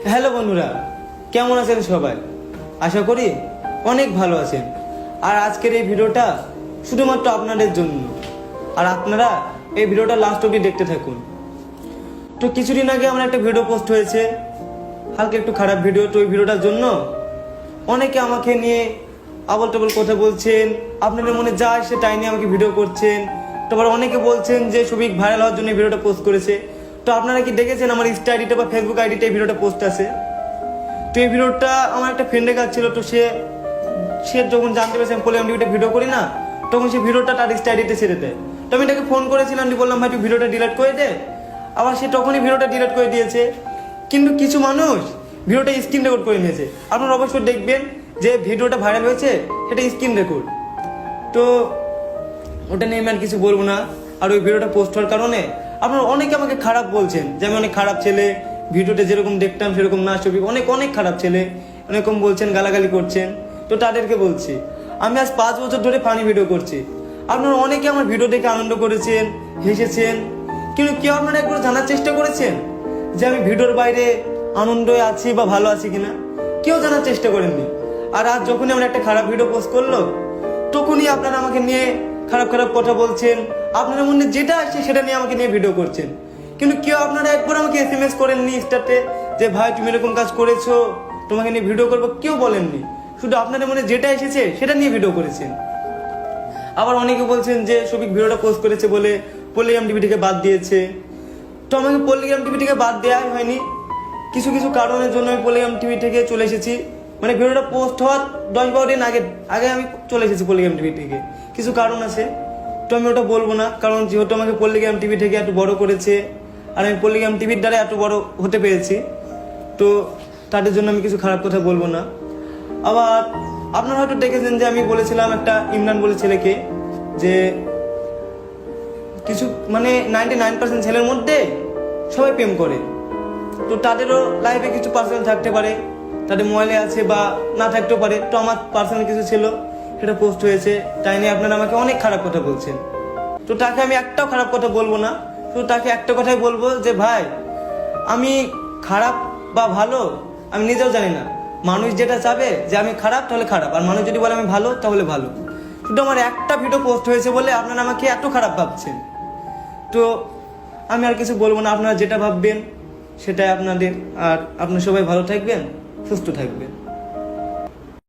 Hello বন্ধুরা, কেমন আছেন সবাই? আশা করি অনেক ভালো আছেন। আর আজকের এই ভিডিওটা শুধুমাত্র আপনাদের জন্য, আর আপনারা এই ভিডিওটা লাস্ট অবধি দেখতে থাকুন। তো কিছুদিন আগে আমার একটা ভিডিও পোস্ট হয়েছে, হালকা একটু খারাপ ভিডিও। তো ওই ভিডিওটার জন্য অনেকে আমাকে নিয়ে আবল তাবল কথা বলছেন, আপনাদের মনে যা আসে তাই নিয়ে আমাকে ভিডিও করছেন। তারপর অনেকে বলছেন যে সবিক ভাইরাল হওয়ার জন্য ভিডিওটা পোস্ট করেছে। তো আপনারা কি দেখেছেন আমার ইনস্টা আইডিতে বা ফেসবুক আইডিতে এই ভিডিওটা পোস্ট আছে? তো এই ভিডিওটা আমার একটা ফ্রেন্ডের কাছে ছিল। তো সে যখন জানতে পেরেছে আমি পোলিয়াম টিভিতে ভিডিও করি না, তখন সে ভিডিওটা তার ইনস্টা আইডিতে ছেড়ে দেয়। তো আমি তাকে ফোন করেছিলাম, বললাম ভাই তুই ভিডিওটা ডিলিট করে দে। আবার সে তখনই ভিডিওটা ডিলিট করে দিয়েছে। কিন্তু কিছু মানুষ ভিডিওটা স্ক্রিন রেকর্ড করে নিয়েছে। আপনারা অবশ্যই দেখবেন যে ভিডিওটা ভাইরাল হয়েছে সেটা স্ক্রিন রেকর্ড। তো ওটা নিয়ে আমি আর কিছু বলবো না। আর ওই ভিডিওটা পোস্ট হওয়ার কারণে আপনারা অনেকে আমাকে খারাপ বলছেন যে আমি অনেক খারাপ ছেলে, ভিডিওটা যেরকম দেখতাম সেরকম না, ছবি অনেক অনেক খারাপ ছেলে এরকম বলছেন, গালাগালি করছেন। তো তাদেরকে বলছি আমি আজ 5 বছর ধরে ফানি ভিডিও করছি। আপনারা অনেকে আমার ভিডিও দেখে আনন্দ করেছেন, হেসেছেন, কিন্তু কেউ আপনারা একবার জানার চেষ্টা করেছেন যে আমি ভিডিওর বাইরে আনন্দে আছি বা ভালো আছি কিনা? কেউ জানার চেষ্টা করেননি। আর আজ যখনই আমরা একটা খারাপ ভিডিও পোস্ট করলো, তখনই আপনারা আমাকে নিয়ে খারাপ খারাপ কথা বলছেন। আপনাদের মনে যেটা আসছে সেটা নিয়ে আমাকে নিয়ে ভিডিও করছেন। কিন্তু কেউ আপনারা একবার আমাকে SMS করেননি ইনস্টাতে যে ভাই তুমি এরকম কাজ করেছো, তোমাকে নিয়ে ভিডিও করবো, কেউ বলেননি। শুধু আপনাদের মনে যেটা এসেছে সেটা নিয়ে ভিডিও করেছেন। আবার অনেকে বলছেন যে সবিক ভিডিওটা পোস্ট করেছে বলে পলিগ্রাম টিভি থেকে বাদ দিয়েছে। তো আমাকে পলিগ্রাম টিভি থেকে বাদ দেওয়াই হয়নি। কিছু কিছু কারণের জন্য আমি পলিগ্রাম টিভি থেকে চলে এসেছি। মানে ভিডিওটা পোস্ট হওয়ার 10-12 দিন আগে আমি চলে এসেছি পলিগ্রাম টিভি থেকে। কিছু কারণ আছে, তো আমি ওটা বলবো না। কারণ যেহেতু আমাকে পলিগ্রাম টিভি থেকে এত বড় করেছে, আর আমি পলিগ্রাম টিভির দ্বারা এত বড় হতে পেরেছি, তো তাদের জন্য আমি কিছু খারাপ কথা বলবো না। আবার আপনারা হয়তো দেখেছেন যে আমি বলেছিলাম একটা ইমরান বলে ছেলেকে যে কিছু মানে 99% ছেলের মধ্যে সবাই প্রেম করে। তো তাদেরও লাইফে কিছু পার্সোনাল থাকতে পারে, তাদের মোবাইলে আছে বা না থাকতেও পারে। তো আমার পার্সোনাল কিছু ছিল, সেটা পোস্ট হয়েছে, তাই নিয়ে আপনারা আমাকে অনেক খারাপ কথা বলছেন। তো তাকে আমি একটাও খারাপ কথা বলবো না। শুধু তাকে একটা কথাই বলবো যে ভাই আমি খারাপ বা ভালো আমি নিজেও জানি না। মানুষ যেটা চাবে যে আমি খারাপ তাহলে খারাপ, আর মানুষ যদি বলে আমি ভালো তাহলে ভালো। শুধু আমার একটা ভিডিও পোস্ট হয়েছে বলে আপনারা আমাকে এত খারাপ ভাবছেন। তো আমি আর কিছু বলবো না, আপনারা যেটা ভাববেন সেটাই আপনাদের। আর আপনারা সবাই ভালো থাকবেন, সুস্থ থাকবেন।